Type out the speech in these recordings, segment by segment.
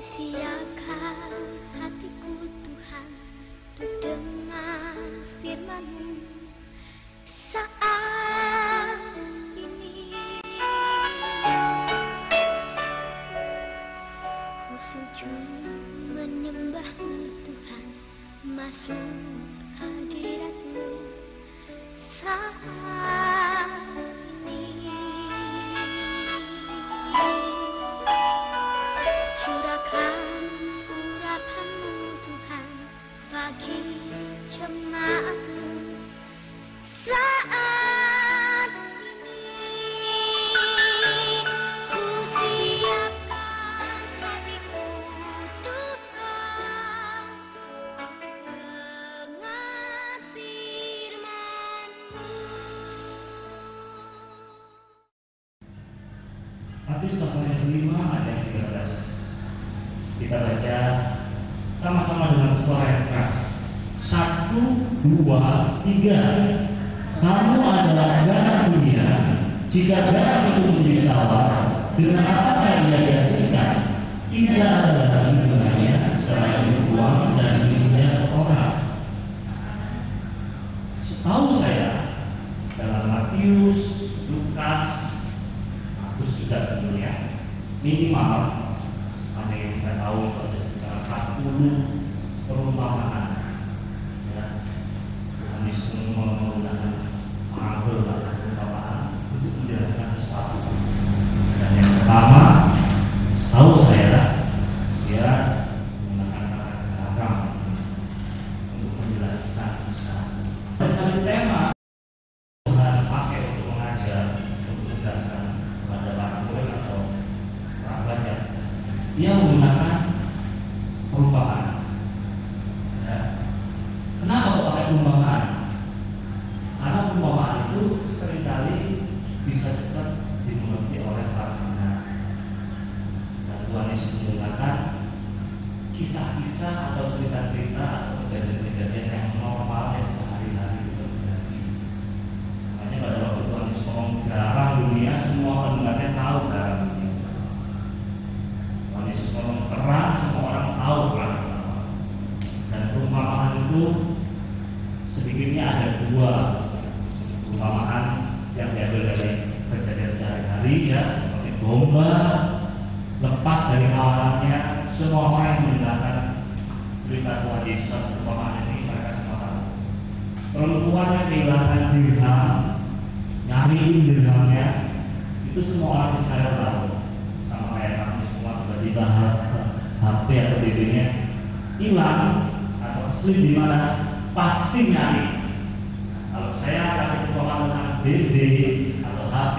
Siapkan hatiku Tuhan untuk dengar firman-Mu saat ini. Ku sujud menyembah-Mu Tuhan, masuk hadirat-Mu saat ini. Curahkan urapan-Mu Tuhan bagi jemaat-Mu saat ini. Ku siapkan hatiku Tuhan untuk dengar firman-Mu. Matius pasal yang kelima ayat 13. Kita baca sama-sama dengan suara yang keras. 1, 2, 3. Kamu adalah garam dunia. Jika garam itu menjadi tawar, dengan apa ia dihasilkan? Tidak ada lagi gunanya selain dibuang dan diinjak orang. Setahu saya, dalam Matius, Lukas, Markus juga tentunya minimal ada yang saya tahu itu ada sekitar 40 perumpamaan. Ya, Tuhan Yesus menggunakan parabel atau perumpamaan untuk menjelaskan sesuatu. Dan yang pertama, setahu saya, dia menggunakan kata garam untuk menjelaskan sesuatu. Ada tema Tuhan pakai untuk mengajar, untuk menjelaskan kepada para murid atau para pelajar. Dia menggunakan perumpamaan. Ya. Kenapa kok pakai perumpamaan? Karena perumpamaan itu seringkali bisa cepat dimengerti oleh para pendengar. Dan Tuhan Yesus menggunakan kisah-kisah atau cerita-cerita atau kejadian-kejadian yang normal yang sehari-hari itu terjadi. Makanya pada waktu Tuhan Yesus ngomong garam dunia, semua pendengarnya tahu garam dunia. Tuhan Yesus ngomong terang, semua orang tahu terang. Dan perumpamaan itu sedikitnya ada 2 perumpamaan yang diambil dari kejadian sehari-hari, ya, seperti domba lepas dari awalannya. Semua orang yang mendengarkan berita Tuhan Yesus atau perumpamaan ini mereka semua tahu. Perempuan yang kehilangan dirham, nyariin dirhamnya, itu semua orang Israel tahu. Sama kayak kami semua tiba-tiba HP atau BB-nya hilang atau slip di mana, pasti nyari. Kalau saya kasih perumpamaan tentang BB atau HP,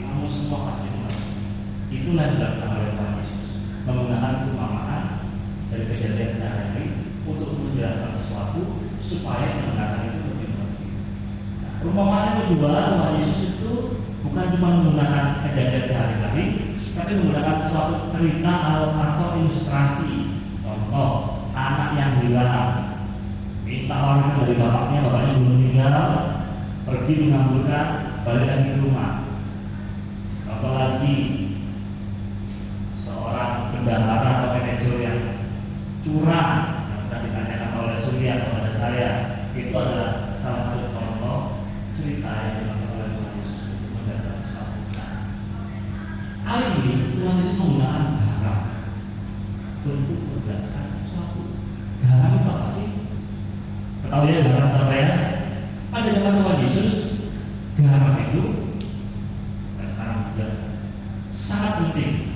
kamu semua pasti mengerti. Itulah yang dilakukan oleh Tuhan Yesus, menggunakan perumpamaan dari kejadian sehari-hari untuk menjelaskan sesuatu supaya yang mendengarkan itu lebih mengerti. Nah, perumpamaan yang kedua, Tuhan Yesus itu bukan cuma menggunakan kejadian sehari-hari, tapi menggunakan suatu cerita atau ilustrasi. Contoh, anak yang hilang, minta warisan dari bapaknya belum meninggal, pergi mengambilkan, balik lagi ke rumah. Apalagi seorang bendahara atau manajer yang curang, yang tadi ditanyakan oleh Surya kepada saya, itu adalah salah satu contoh cerita yang dilakukan oleh Tuhan Yesus untuk menjelaskan sesuatu. Kali ini Tuhan Yesus menggunakan garam untuk menjelaskan sesuatu. Garam itu apa sih? Ketahui ya garam apa ya? Pada zaman Tuhan Yesus, garam itu dan sekarang juga sangat penting,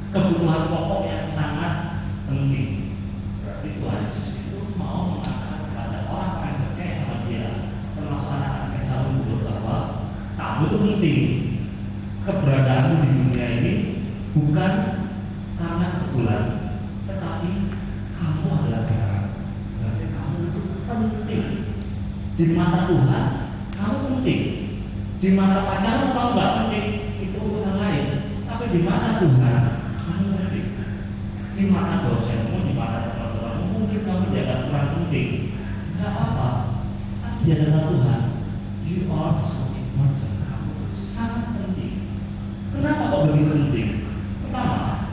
kebutuhan pokok yang sangat penting. Berarti Tuhan Yesus itu mau mengatakan kepada orang-orang yang percaya sama Dia, termasuk anak-anak yang selalu menyebut bahwa kamu itu penting. Keberadaanmu di dunia ini bukan karena kebetulan, tetapi kamu adalah garam. Berarti kamu itu penting. Di mata Tuhan, kamu penting. Di mata pacarmu kamu nggak penting, itu urusan lain. Tapi di mata Tuhan, kamu penting. Di mata dosenmu, di mata teman-temanmu, mungkin kamu dianggap kurang penting. Nggak apa-apa. Tapi di hadapan Tuhan, you are so important. Kamu sangat penting. Kenapa kok begitu penting? Pertama,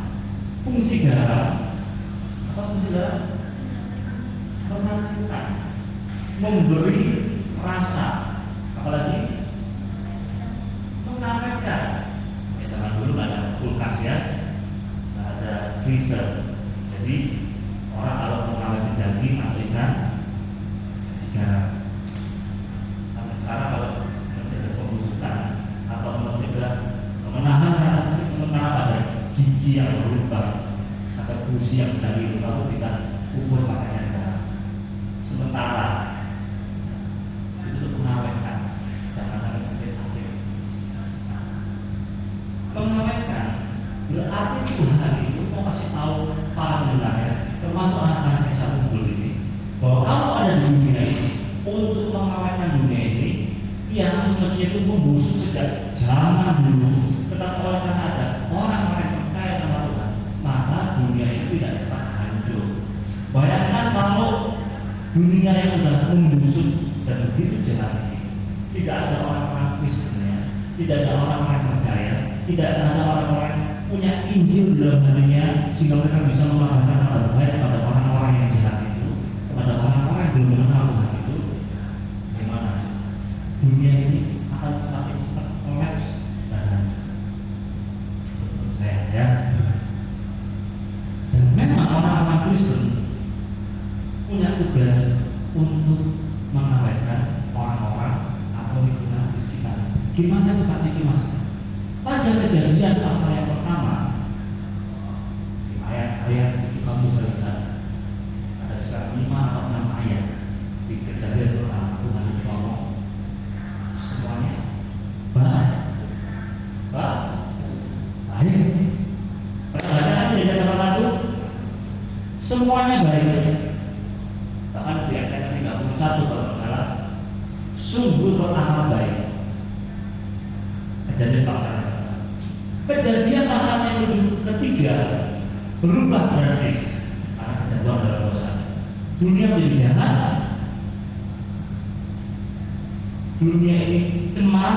fungsi garam freezer. Jadi orang kalau mau ngawet daging atau ikan kasih garam. Sampai sekarang kalau mencegah pembusukan atau mencegah menahan rasa sakit sementara pada gigi yang berlubang atau gusi yang sedang hidup, lalu bisa ukur pakaian garam. Sementara itu untuk mengawetkan, jangan sampai sakit-sakit. Mengawetkan berarti Tuhan itu mau kasih tahu para pendengar, termasuk anak-anak yang satu kumpul ini, bahwa kalau ada di dunia ini untuk mengawetkan dunia ini yang semestinya itu membusuk sejak zaman dulu, tetapi oleh karena ada orang-orang yang percaya sama Tuhan, maka dunia itu tidak cepat hancur. Bayangkan kalau dunia yang sudah membusuk dan begitu jahat ini, tidak ada orang-orang Kristennya, tidak ada orang-orang percaya, tidak ada orang-orang punya Injil dalam hatinya, sehingga mereka bisa melakukan hal baik kepada orang-orang yang jahat itu, kepada orang-orang yang belum mengenal Tuhan itu. Gimana sih? Dunia ini akan semakin cepat kolaps dan hancur. Menurut saya ya. Dan memang orang-orang Kristen punya tugas untuk mengawetkan orang-orang atau lingkungan di sekitar. Gimana itu Pak Tiki Mas? Pada Kejadian pasal yang pertama, di ayat-ayat itu kamu lihat ada sekitar 5 atau 6 ayat di Kejadian pertama. Tuhan itu ngomong semuanya baik. Pertanyaan di ayat pasal 1 semuanya baik. Bahkan di ayat 31 kalau tidak salah, sungguh pertama baik. Kejadian pasal yang ketiga berubah drastis karena kejatuhan dalam dosa. Dunia menjadi jahat, dunia ini cemar,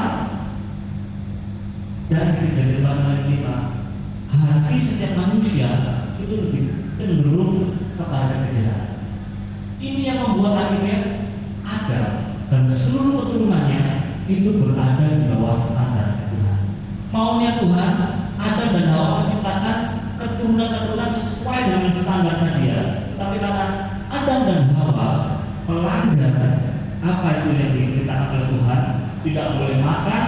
dan kejadian pasal yang kelima, hati setiap manusia itu lebih cenderung kepada kejahatan. Ini yang membuat akhirnya Adam dan seluruh keturunannya itu berada di bawah standar Tuhan. Maunya Tuhan, Adam dan Hawa menciptakan keturunan-keturunan sesuai dengan standarnya dia. Tapi karena Adam dan Hawa melanggar apa itu yang diceritakan oleh Tuhan, tidak boleh makan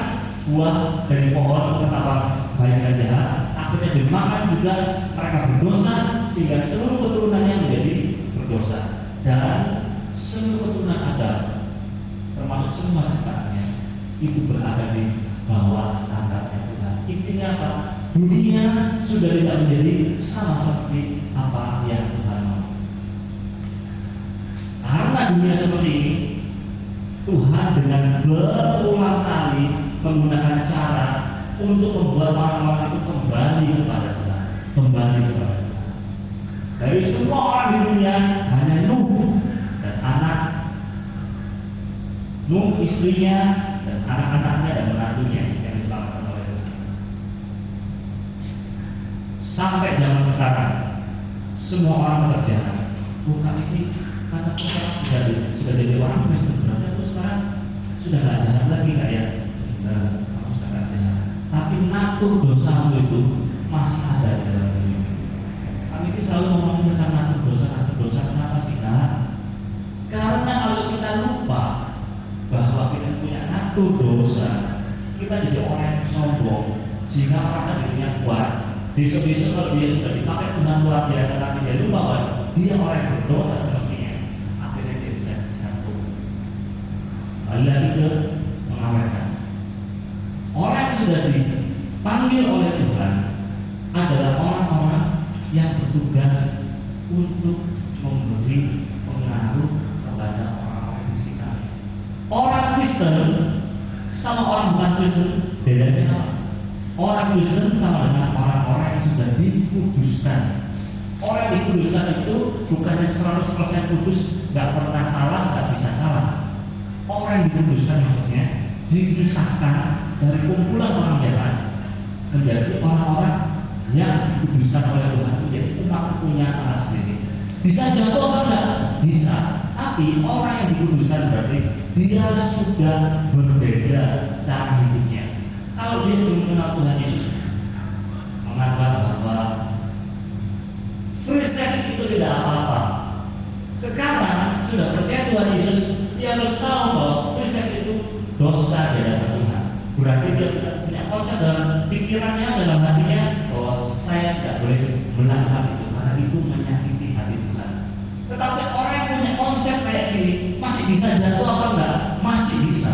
buah dari pohon ketetapan baik dan jahat, akhirnya dimakan juga, mereka berdosa sehingga seluruh keturunannya menjadi berdosa. Dan seluruh keturunan Adam termasuk semua ciptaannya itu berada di bawah standarnya Tuhan. Intinya apa? Dunia sudah tidak menjadi sama seperti apa yang Tuhan mau. Karena dunia seperti ini, Tuhan dengan berulang kali menggunakan cara untuk membuat orang-orang itu kembali kepada Tuhan, kembali kepada Tuhan. Dari semua orang di dunia hanya Nuh dan anak Nuh, istrinya dan anak-anaknya dan menantunya yang diselamatkan oleh Tuhan. Sampai zaman sekarang, semua orang berjalan. Bukan ini kata Tuhan sudah jadi orang Kristen, berarti itu sekarang sudah nggak jalan lagi nggak ya? Benar, kamu sudah nggak jalan. Tapi natur dosamu itu masih ada di dalam diri. Kami ini selalu ngomong tentang natur dosa. Kenapa sih Kak? Karena kalau kita lupa bahwa kita punya natur dosa, kita jadi orang yang sombong, sehingga merasa dirinya kuat. Besok-besok kalau dia sudah dipakai Tuhan luar biasa, tapi dia lupa bahwa dia orang yang berdosa semestinya, akhirnya dia bisa jatuh. Kalian itu mengawetkan. Orang yang sudah dipanggil oleh Tuhan adalah orang-orang yang bertugas untuk memberi pengaruh kepada orang-orang di sekitarnya. Orang Kristen sama orang bukan Kristen bedanya apa? Orang Kristen sama dengan orang-orang yang sudah dikuduskan. Orang yang dikuduskan itu bukannya 100% kudus, nggak pernah salah, nggak bisa salah. Orang yang dikuduskan maksudnya dipisahkan dari kumpulan orang jahat menjadi orang-orang yang dikuduskan oleh Tuhan, menjadi umat punya Allah sendiri. Bisa jatuh apa enggak? Bisa. Tapi orang yang dikuduskan berarti dia sudah berbeda cara hidupnya. Kalau dia sebelum kenal Tuhan Yesus menganggap bahwa konsep dalam pikirannya, dalam hatinya bahwa saya tidak boleh melakukan itu karena itu menyakiti hati Tuhan. Tetapi orang yang punya konsep kayak gini masih bisa jatuh apa enggak? Masih bisa.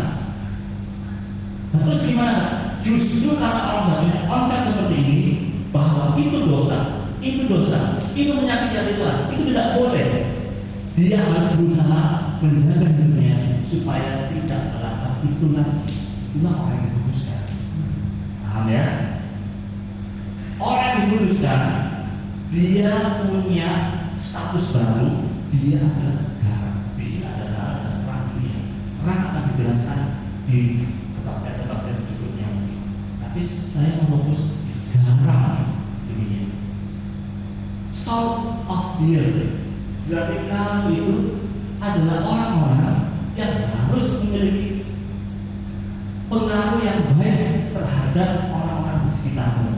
Nah, terus gimana? Justru karena orang sudah punya konsep seperti ini bahwa itu dosa, itu menyakiti hati Tuhan, itu tidak boleh. Dia harus berusaha menjaga hidupnya supaya tidak melakukan itu lagi. Itulah orang yang dikuduskan. Paham ya? Orang yang dikuduskan, dia punya status baru. Dia adalah garam. Di sini ada garam dan terang dunia. Terang akan dijelaskan di tempat-tempat berikutnya. Tapi saya mau fokus garam dunia. Salt of the earth. Berarti kamu itu adalah orang-orang yang harus memiliki pengaruh yang baik terhadap orang-orang di sekitarmu.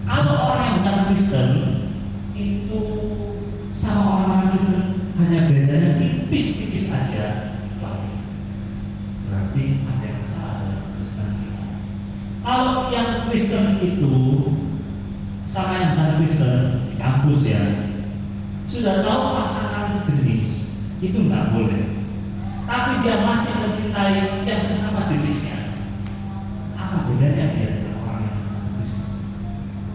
Kalau orang yang bukan Kristen itu sama orang-orang Kristen hanya bedanya tipis-tipis aja, berarti ada yang salah dalam Kristen kita. Kalau yang Kristen itu sama yang bukan Kristen di kampus ya, sudah tahu pasangan sejenis itu nggak boleh, tapi dia masih mencintai yang sesama jenisnya. Apa bedanya dia dengan orang yang Kristen?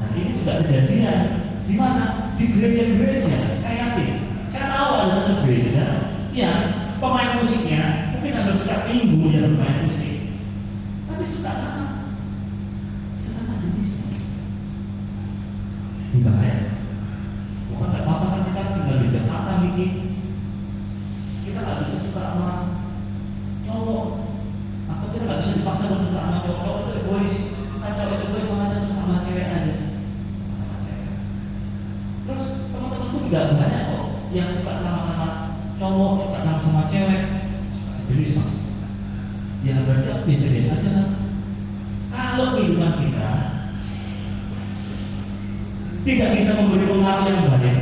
Dan ini juga kejadian di mana? Di gereja-gereja. Saya yakin, saya tahu ada satu gereja yang pemain musiknya mungkin ada setiap minggu dia bermain musik, tapi suka sama sesama jenisnya. Ini bahaya. Bukan nggak apa-apa kan kita tinggal di Jakarta bikin, kita nggak bisa suka sama cowok, atau kita nggak bisa dipaksa untuk suka sama cowok. Cowok itu egois, kan cowok itu egois makanya suka sama cewek aja, sama cewek. Terus teman-temanku juga banyak kok yang suka sama-sama cowok, suka sama-sama cewek, suka sejenis maksudnya. Ya berarti biasa-biasa aja kan. Kalau kehidupan kita tidak bisa memberi pengaruh yang baik,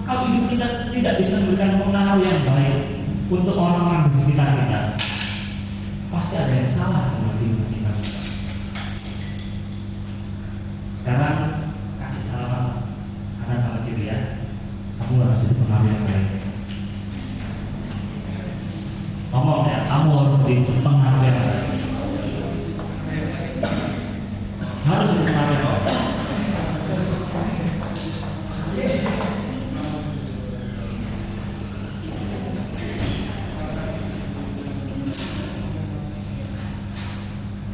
kalau hidup kita tidak bisa memberikan pengaruh yang baik untuk orang-orang di sekitar kita, pasti ada yang salah dengan hidup kita. Sekarang kasih salaman kanan sama kiri ya. Kamu harus jadi pengaruh yang baik. Ngomong ya, kamu harus jadi pengaruh yang baik. Harus jadi pengaruh yang baik.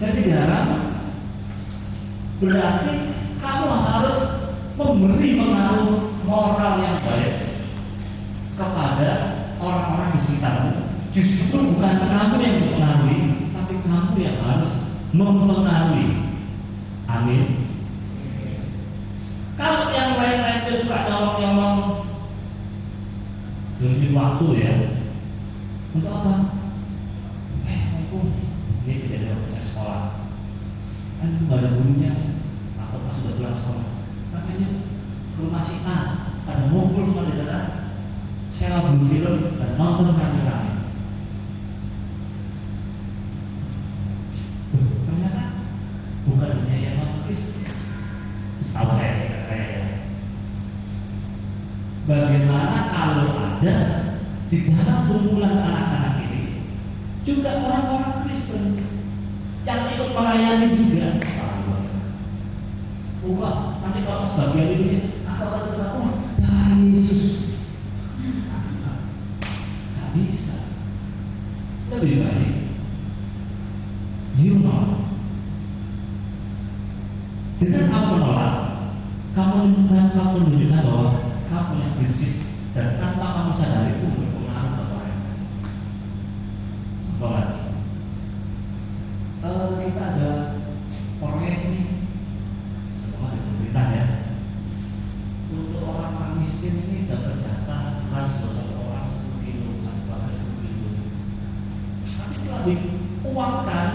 Jadi garam berarti kamu harus memberi pengaruh moral yang baik kepada orang-orang di sekitarmu. Justru bukan kamu yang mempengaruhi, tapi kamu yang harus mempengaruhi. Amin. Kalau yang lain-lain itu suka nyolong-nyolong demi waktu ya, untuk apa? Ini tidak ada proses sekolah, kan nggak ada gurunya, atau pas sudah pulang sekolah, makanya ke rumah si A, ada ngumpul semua di sana, sewa beli film dan nonton rame-rame. Ternyata bukan hanya yang Kristen. Setahu saya sih ya. Bagaimana kalau ada di dalam kumpulan anak-anak ini juga orang-orang Kristen yang ikut melayani juga? Wah, nanti kalau sebagian ini apa akan terlaku? Yesus, tak bisa. Lebih baik dengan kamu menolak, kamu menunjukkan bahwa kamu yang prinsip dan tanpa kamu sadari itu berpengaruh ke orang lain. Apa lagi? Kita ada proyek ini, semua ada pemerintah ya, untuk orang-orang miskin ini dapat jatah beras satu orang 10 kilo, satu paket 10 kilo. Tapi setelah diuangkan,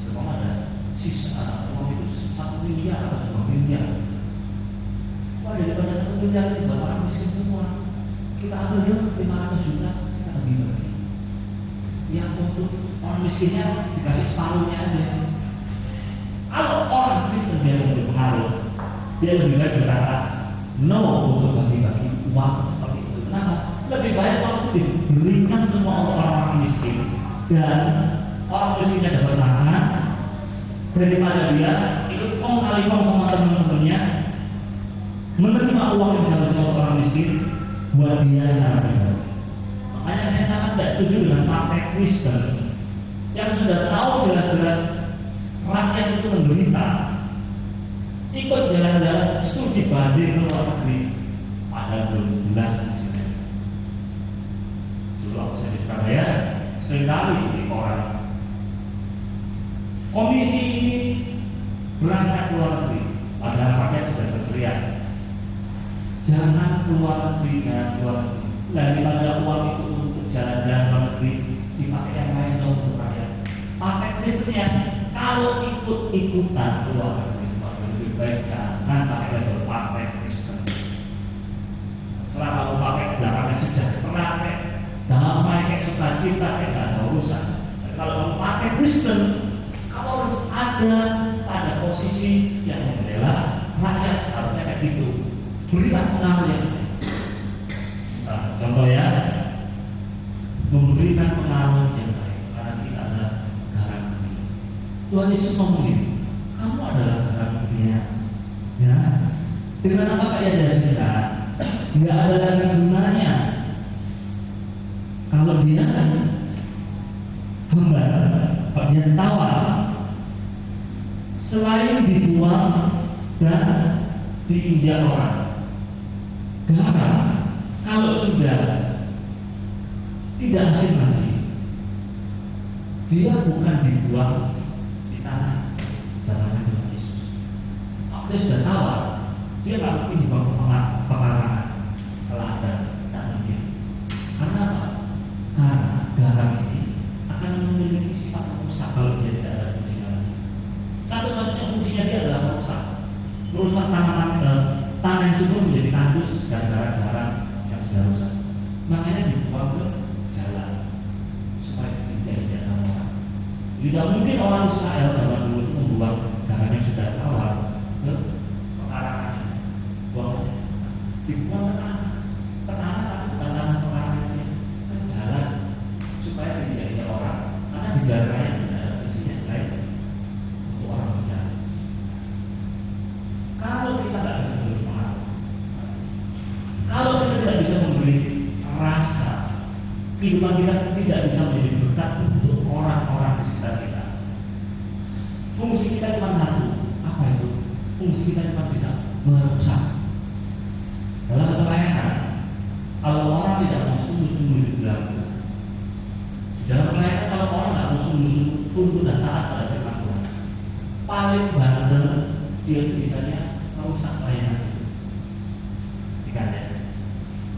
semua ada sisa uang itu 1 miliar atau 2 miliar. Wah, daripada 1 miliar itu buat orang miskin semua, kita ambil yuk 500 juta, kita bagi-bagi. yang untuk orang miskinnya dikasih separuhnya aja. Kalau orang Kristen dia mau berpengaruh, dia lebih baik berkata no untuk bagi-bagi uang seperti itu. Kenapa? Lebih baik waktu diberikan semua untuk orang-orang miskin dan orang miskinnya dapat makan daripada dia ikut kong kali kong sama teman-temannya menerima uang yang seharusnya untuk orang miskin buat dia secara pribadi. Makanya saya sangat tidak setuju dengan partai Kristen yang sudah tahu jelas-jelas rakyat itu menderita, ikut jalan-jalan studi banding ke luar negeri, padahal belum jelas hasilnya. Dulu aku saya di Surabaya seringkali di koran komisi ini berangkat ke luar negeri, padahal rakyat sudah berteriak jangan keluar negeri, jangan keluar negeri. Daripada uang itu untuk jalan-jalan luar negeri dipakai yang lain dong untuk rakyat. Partai Kristennya kalau ikut-ikutan keluar negeri, maka lebih baik jangan pakai label partai Kristen. Setelah kamu pakai belakangnya sejahtera, damai, kayak sukacita, kayak gak ada urusan. Dan kalau kamu pakai Kristen, kamu harus ada pada posisi yang membela rakyat, seharusnya kayak gitu. Berikan pengaruh yang misalnya, contoh ya, memberikan pengaruh yang baik karena kita ada garam bumi. Tuhan Yesus ngomongin, kamu adalah garam dunia. Ya, dengan apa kayak jasa nggak ada lagi gunanya kalau dia bagian tawar selain dibuang dan diinjak orang. Garam kalau sudah tidak asin lagi, dia bukan dibuang di tanah zamannya Tuhan Yesus. Kalau dia sudah tawar, dia nggak mungkin dibuang ke pekarangan, teladan, tak mungkin. Karena apa? Karena garam ini akan memiliki sifat merusak kalau dia tidak ada fungsinya lagi. Satu-satunya fungsinya dia adalah merusak tanah yang subur menjadi tandus dan garam yang sudah rusak. Makanya dibuang ke jalan supaya tidak sama orang. Tidak mungkin orang Israel zaman dulu itu membuang garam yang sudah tawar ke pekarangan, dibuang ke tanah tapi bukan tanah pekarangan ini, ke jalan supaya tidak orang. Karena di jalan raya tidak ada fungsinya selain untuk orang berjalan. Kalau kita tidak bisa memberi pengaruh, kalau kita tidak bisa memberi rasa, kehidupan kita tidak bisa menjadi berkat untuk orang-orang di sekitar kita. Fungsi kita cuma satu, apa itu? Fungsi kita cuma bisa merusak. Dalam pelayanan, kalau orang tidak mau sungguh-sungguh di belakang, dalam pelayanan kalau orang tidak mau sungguh-sungguh tunduk dan taat pada firman Tuhan, paling bandel dia itu bisanya merusak pelayanan itu. Dikatakan,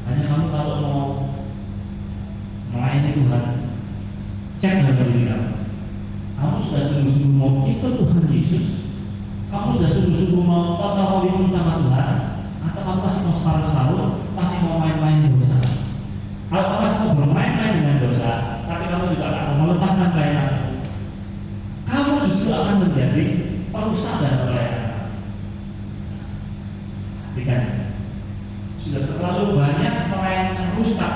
hanya kamu kalau mau melayani Tuhan, cek dalam diri kamu. Kamu sudah sungguh-sungguh mau ikut Tuhan Yesus? Kamu sudah sungguh-sungguh mau total komitmen sama Tuhan? Atau kamu masih mau separuh-separuh, masih mau main-main dosa? Kalau kamu masih mau bermain-main dengan dosa, tapi kamu juga akan mau melepaskan pelayanan, kamu justru akan menjadi perusak dan pelayanan. Perhatikan, sudah terlalu banyak pelayanan rusak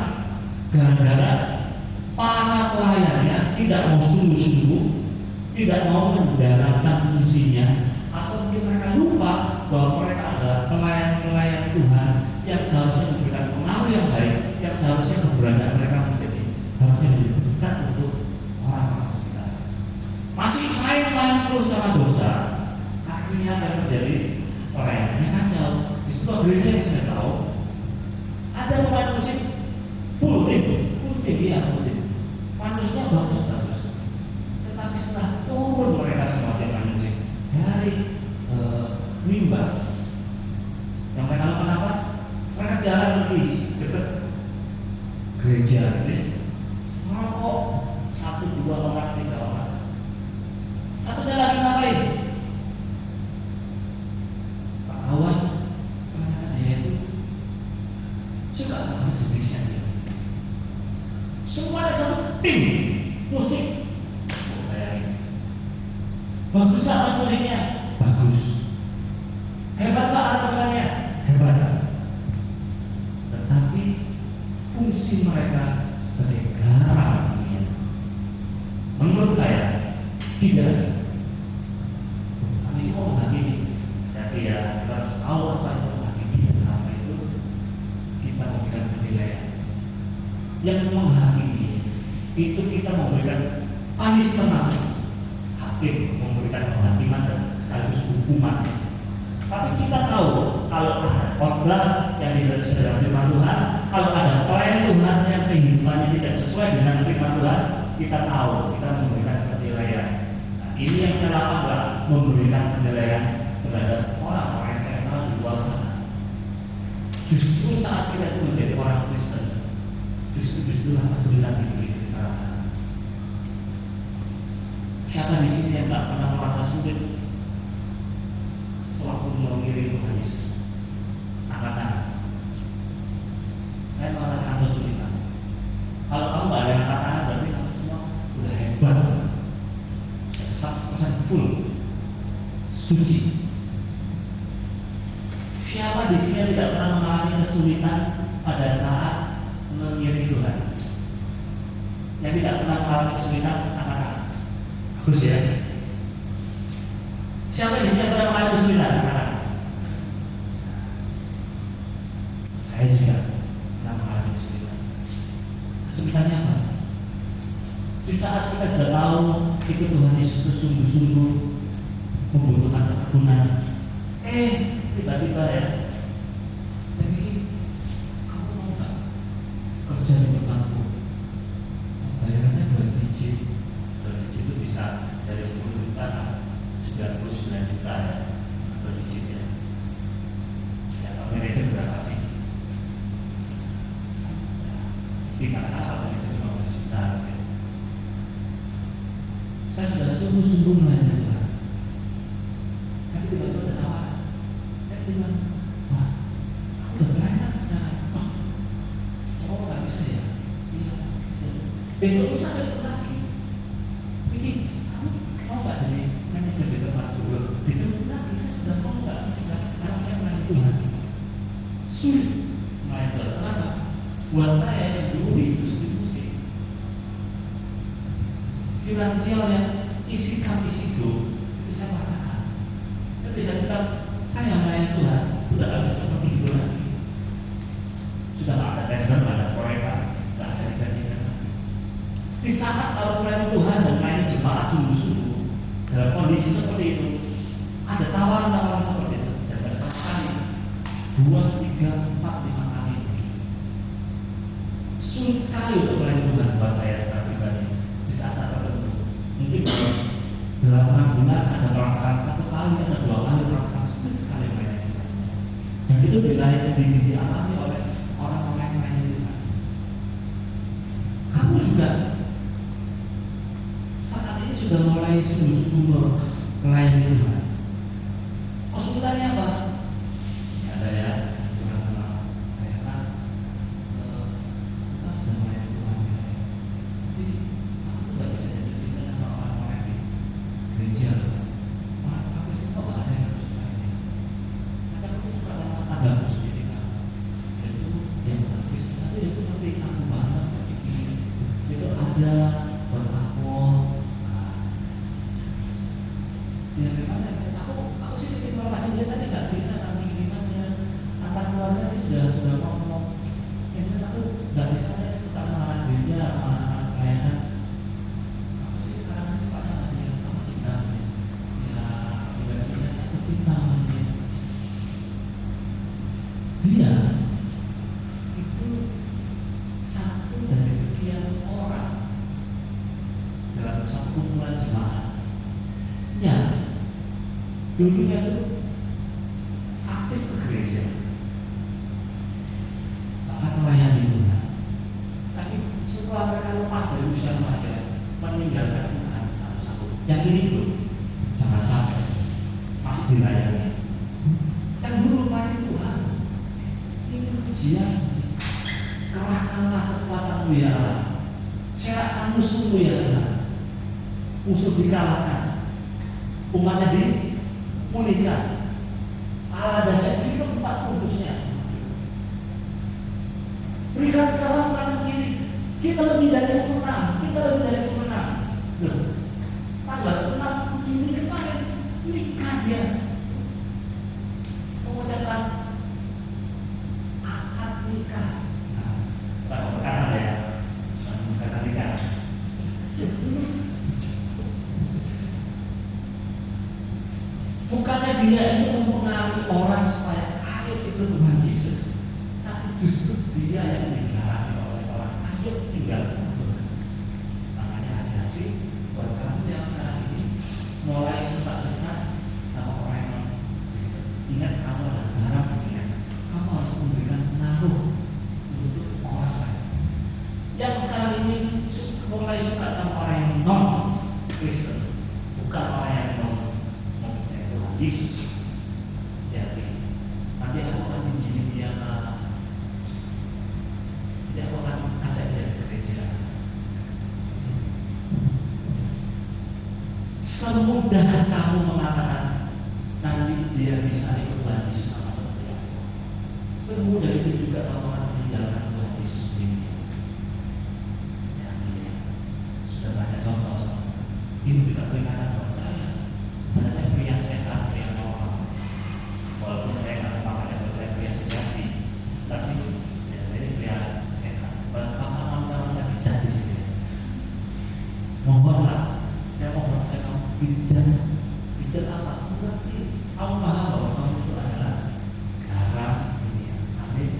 gara-gara para pelayannya tidak mau sungguh-sungguh, tidak mau menjalankan fungsinya, atau mungkin mereka lupa bahwa mereka adalah pelayan-pelayan Tuhan yang seharusnya memberikan pengaruh yang baik, yang seharusnya keberadaan mereka harusnya menjadi berkat untuk orang-orang sekitar. Masih main-main terus sama dosa, akhirnya akan menjadi pelayanannya kacau. Di sebuah gereja yang saya tahu, ada pemain musik full tim ya, panusnya bagus, tetapi setelah turun mereka semua dengan musik dari mimbar, yang mereka lakukan apa? Mereka jalan lagi dekat gereja ini, merokok 1, 2 orang, 3 orang, satunya lagi ngapain? Pak Awan, ternyata dia Tidak. Kami mau menghakimi. Tapi ya kita harus tahu apa itu menghakimi dan apa itu kita memberikan penilaian. Yang menghakimi itu kita memberikan punishment, hakim memberikan penghakiman dan sekaligus hukuman. Tapi kita tahu kalau ada khotbah yang tidak sesuai dengan firman Tuhan, kalau ada klien Tuhan yang kehidupannya tidak sesuai dengan firman Tuhan, kita tahu kita memberikan penilaian. Nah, ini yang saya lakukan, memberikan penilaian terhadap orang-orang yang saya kenal di luar sana. Justru saat kita itu menjadi orang Kristen, justru kesulitan itu kita rasakan. Siapa di sini yang tak pernah merasa sulit sewaktu mengiring Tuhan Yesus? Angkat tangan. Saya merasakan kesulitan. Kalau kamu nggak ada yang angkat tangan, berarti kamu semua udah hebat. 100% full suci. Siapa di sini yang tidak pernah mengalami kesulitan pada saat mengiring Tuhan? Yang tidak pernah mengalami kesulitan, angkat tangan. Bagus ya. Siapa di sini yang pernah mengalami kesulitan? Angkat tangan. Saya juga pernah mengalami kesulitan. Kesulitannya apa? Di saat kita sudah tahu ikut Tuhan Yesus itu sungguh-sungguh membutuhkan ketekunan, tiba-tiba ya, jadi kamu mau nggak kerja di tempatku? Bayarannya 2 digit. 2 digit itu bisa dari 10 juta, 99 juta ya, 2 digit ya. Ya, kalau manajer berapa sih? Tidak apa manajer 15 juta. Saya sudah sungguh-sungguh melayani Tuhan. Tapi tiba-tiba ada tawaran. Saya bilang, wah, aku udah banyak sekarang. Oh, nggak bisa ya? Iya, bisa. Besok lusa ada itu lagi. Bikin, kamu mau nggak jadi manajer di tempat dulu? Ditunggu lagi, saya sudah mau nggak bisa. Sekarang saya melayani Tuhan. Sulit melayani Tuhan. Kenapa? Buat saya yang dulu di industri finansial yang isi cup isi go itu saya rasakan. Tapi saya melayani Tuhan sudah tidak bisa seperti itu lagi. Sudah tidak ada tender, tidak ada proyek, tidak ada digantikan lagi. Di saat harus melayani Tuhan dan melayani jemaat sungguh-sungguh dalam kondisi seperti itu, ada tawaran-tawaran seperti itu dan tidak sekali 2, 3, 4, 5 kali. Sulit sekali untuk melayani Tuhan buat saya secara pribadi. Di saat tertentu mungkin dalam 6 bulan ada perasaan 1 kali, ada 2 kali perasaan sulit sekali melayani Tuhan. Dan itu dialami oleh orang-orang yang melayani Tuhan. Kamu juga saat ini sudah mulai sungguh-sungguh melayani Tuhan. Kesulitannya apa? Ya, ada ya, Tuhan kenal saya kan. Kita sudah melayani Tuhan ya. Tapi aku tidak bisa jatuh cinta sama orang-orang di gereja. Orang Kristen kok ada yang harus melayani. Kadang aku suka sama tanggaku sendiri kan. Itu yang bukan Kristen, tapi itu seperti aku banget berpikir. Itu ada buat aku. Ya gimana? Aku sih bikin informasi dia tadi nggak bisa nanti gimana. Antar keluarga sih sudah ngomong. Ya aku nggak bisa ya suka sama gereja, sama anak pelayanan. Aku sih sekarang suka sama dia, sama cinta dia. Ya pribadinya saya cinta sama dia. Dia itu satu dari sekian orang dalam satu kumpulan jemaat yang dulunya itu aktif ke gereja, bahkan melayani Tuhan. Tapi setelah mereka lepas dari usia remaja, meninggalkan Tuhan satu-satu. Yang ini dulu, jangan sampai pas dilayani. Yang dulu melayani Tuhan, ini ujian. Kerahkanlah kekuatanmu ya Allah, serahkan musuhmu ya Allah. Musuh dikalahkan, umatnya dipulihkan. Allah dasar di tempat kudusnya. Berikan salam kanan kiri. Kita lebih dari pemenang. Kita lebih dari pemenang. Tanggal 6 Bukannya dia itu mempengaruhi orang supaya ayo ikut Tuhan Yesus, tapi justru dia yang digarami oleh orang, ayo tinggal dengan Tuhan Yesus. Makanya hati-hati buat kamu yang sekarang ini mulai suka-suka sama orang yang Kristen. Ingat, kamu adalah garam dunia. Kamu harus memberikan pengaruh untuk orang lain. Yang sekarang ini mulai suka sama orang yang non Kristen, bukan orang yang non mempercayai Tuhan Yesus. Jadi nanti aku akan menjadi dia, jadi aku akan ajak dia ke gereja. Semudah kamu mengatakan nanti dia bisa ikut Tuhan Yesus sama seperti aku, semudah itu juga kamu akan meninggalkan Tuhan Yesus sendiri. Ya, sudah banyak contoh. Ini juga peringatan buat saya. Karena saya pria sehat, pria normal. Walaupun saya nggak memakai buat saya pria sejati, tapi ya saya ini pria sehat. Kawan-kawan yang bijak di sini, mohonlah, saya mohon saya kamu bijak apa? Berarti kamu paham bahwa kamu itu adalah garam dunia. Amin.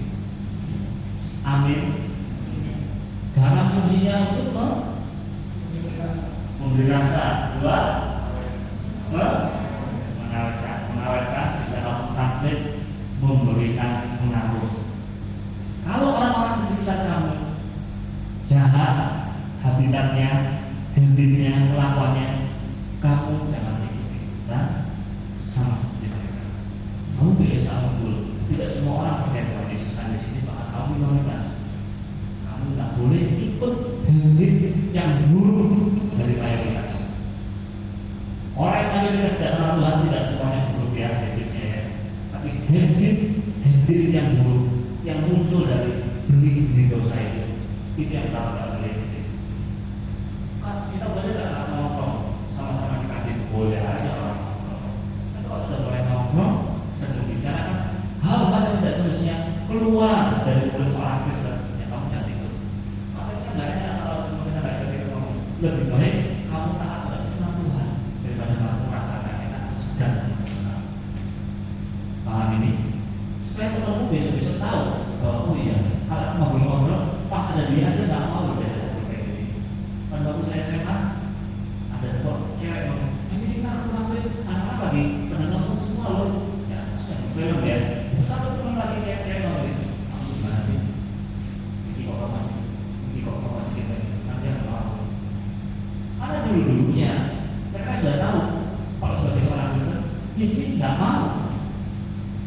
Amin. Garam fungsinya untuk memberi rasa, dua, mengawetkan, bisa kamu translate, memberikan pengaruh. Kalau orang-orang di sekitar kamu jahat, habitatnya, habitnya, kelakuannya, kamu jangan ikuti dan sama seperti mereka. Kamu biasa unggul. Tidak semua orang percaya Tuhan Yesus di sini, bahkan kamu minoritas. Kamu tidak boleh ikut habit yang buruk dari mayoritas. Orang yang mayoritas tidak kenal Tuhan tidak semuanya buruk ya habitnya ya. Tapi habit yang buruk yang muncul dari benih dosa itu yang kita tidak boleh ikuti. Kita boleh tidak nongkrong sama-sama di kantin, boleh aja orang nongkrong. Tapi kalau sudah mulai nongkrong dan membicarakan hal-hal yang tidak semestinya keluar dari mulut orang Kristen, ya kamu jangan ikut. Makanya nggak enak kalau kita nggak ikut itu. Lebih baik kamu taat pada firman Tuhan daripada kamu merasakan enak sedang mengenal. Paham ini? Supaya temanmu besok-besok tahu bahwa oh iya, kalau ngobrol-ngobrol pas ada dia nggak mau belajar kayak gini. Kan baru saya SMA ada kok cewek ngomong, ini kita kemarin anak-anak lagi pada nonton semua loh. Ya, sudah film ya. Satu teman lagi cewek ngomong, kamu gimana sih? Ini kok kamu gitu. Nanti yang mau. Karena dulu-dulunya mereka sudah tahu kalau sebagai seorang Kristen ini nggak mau.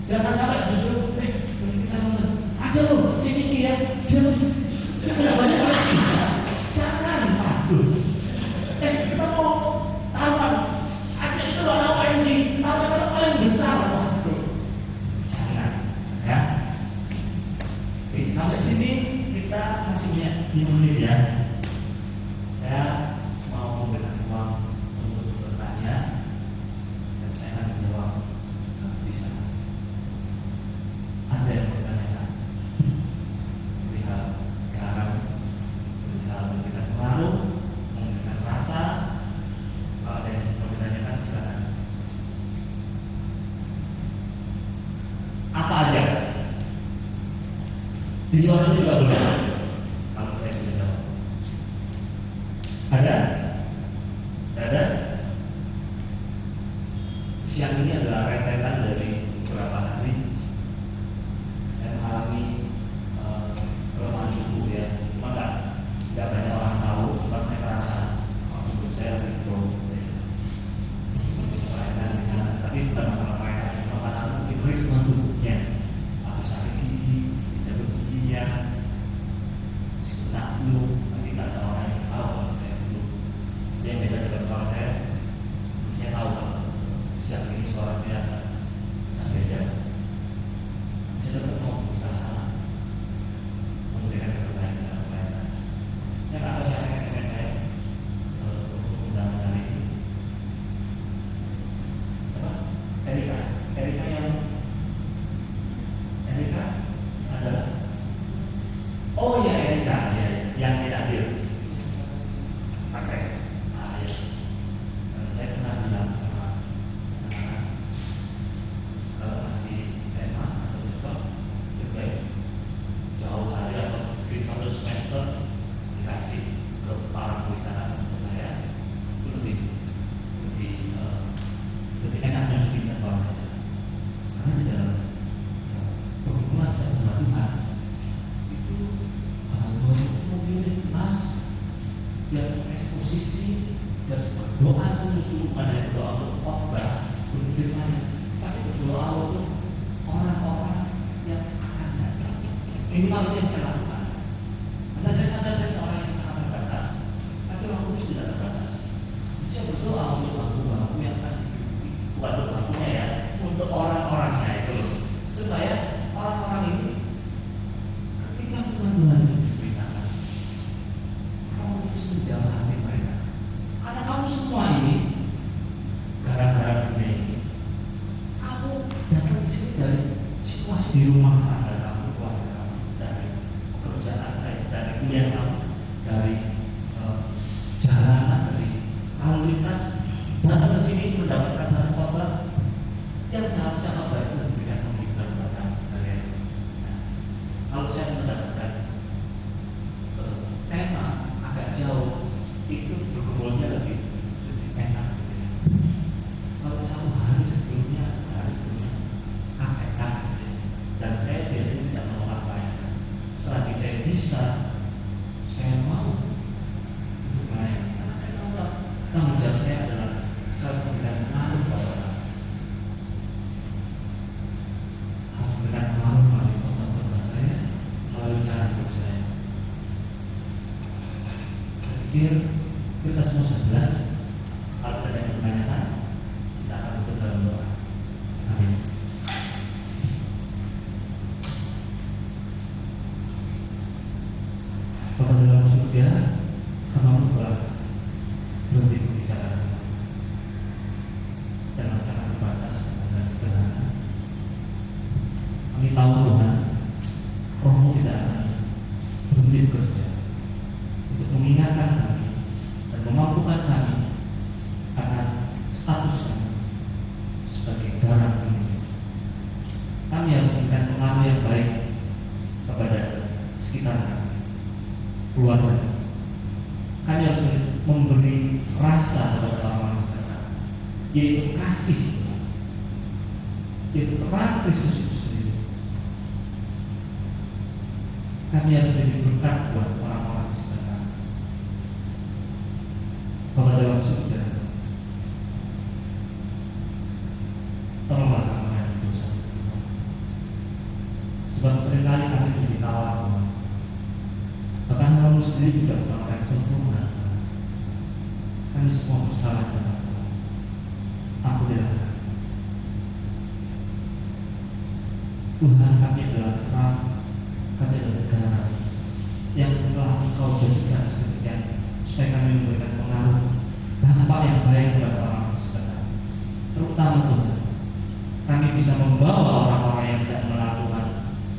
Jangan sampai justru kita nonton aja loh sini ya. Jangan banyak lagi. Jangan aduh. Kita mau taruhan aja itu ada OMG, taruhan paling besar. Jangan ya. Oke, sampai sini kita masih punya 5 menit ya. Saya mau memberikan ruang untuk bertanya dan saya akan menjawab bisa. Ada yang bertanya perihal garam, perihal memberikan pengaruh, memberikan rasa. Kalau ada yang bertanyakan silakan. Apa aja? Di luar itu juga boleh. Kalau saya bisa jawab. Ada? Ada? Siang ini adalah rentetan dari beberapa hari. Saya mengalami kelemahan tubuh ya. Cuma nggak banyak orang tahu. Sebab saya merasa tubuh saya lebih pro. Tapi bukan masalah mereka. Cuma karena mungkin ritme tubuhnya. Aku sakit gigi, jatuh giginya. tidak berdoa sungguh-sungguh pada doa untuk khotbah berfirman, tapi berdoa untuk orang-orang yang akan datang. Ini malah yang saya lakukan. Karena saya sadar saya seorang yang sangat terbatas, tapi Roh Kudus tidak terbatas. Saya berdoa untuk bangku-bangku yang akan bukan untuk bangkunya ya, untuk orang-orangnya itu loh, supaya orang-orang ini ketika Tuhan itu diberitakan, Roh Kudus menjawab hati mereka. Karena kamu semua ini gara-gara dunia ini, kamu datang di sini dari situasi di rumah tangga kamu, keluarga kamu, dari pekerjaan, dari kuliah kamu, dari jalanan, dari lalu lintas, datang ke sini mendapatkan satu khotbah yang seharusnya khotbah itu memberikan pemikiran buat kamu kalian. Nah, kalau saya mendapatkan tema agak jauh, itu bergumulnya lebih enak. Kalau satu hari sebelumnya, KPK, dan saya biasanya tidak mau apa-apa. Selagi saya bisa, saya mau untuk melayani. Karena saya tahu tanggung jawab saya adalah saya memberikan pengaruh pada orang. Harus memberikan pengaruh melalui khotbah saya, melalui cara hidup saya. Saya pikir kita semua sudah jelas. Kalau ada yang bertanya, kita akan tutup dalam doa. Amin. Bapa dalam surga, kami telah berhenti berbicara dengan sangat terbatas dan sederhana. Kami tahu Tuhan, Roh-Mu tidak akan berhenti bekerja untuk mengingatkan kami dan memampukan kami akan status kami sebagai garam dunia. Kami harus memberikan pengaruh yang baik kepada sekitar kami, keluarga. Kami harus memberi rasa kepada orang-orang sekitar, yaitu kasih Tuhan, yaitu terang Kristus itu sendiri. Kami harus jadi berkat buat orang-orang sekitar. Bapa dalam surga, tolonglah kami yang dosa. Sebab seringkali kami menjadi tawar, Tuhan. Bahkan kamu sendiri juga bukan orang yang sempurna. Kami semua bersalah kepada Tuhan. Ampunilah kami. Tuhan, kami adalah terang, kami adalah garam yang telah Engkau jadikan sedemikian supaya kami memberikan pengaruh dampak yang baik kepada orang sekitar. Terutama Tuhan, kami bisa membawa orang-orang yang tidak mengenal Tuhan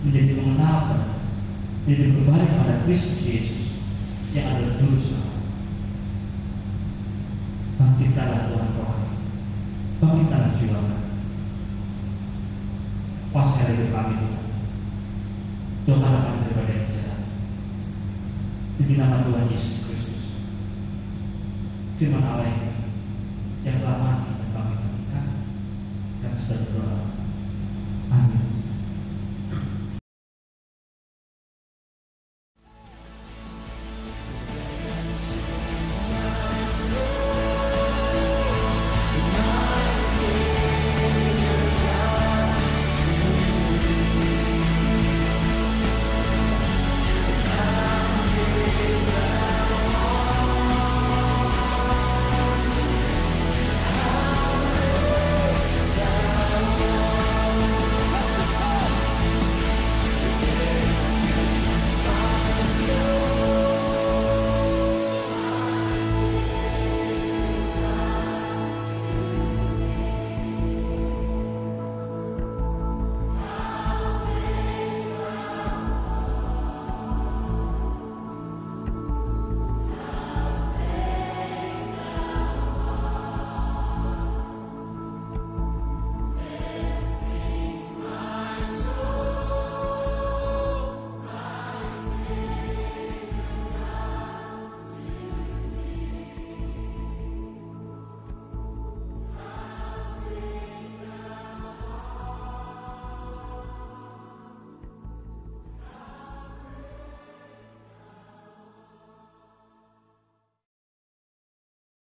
menjadi mengenal Tuhan, menjadi berbalik pada Kristus Yesus yang adalah Juru Selamat. Bangkitkanlah Tuhan Roh, bangkitkanlah jiwa kami, kuasai hidup kami Tuhan. Jauhkanlah kami daripada yang jahat. Demi nama Tuhan Yesus Kristus, firman Allah yang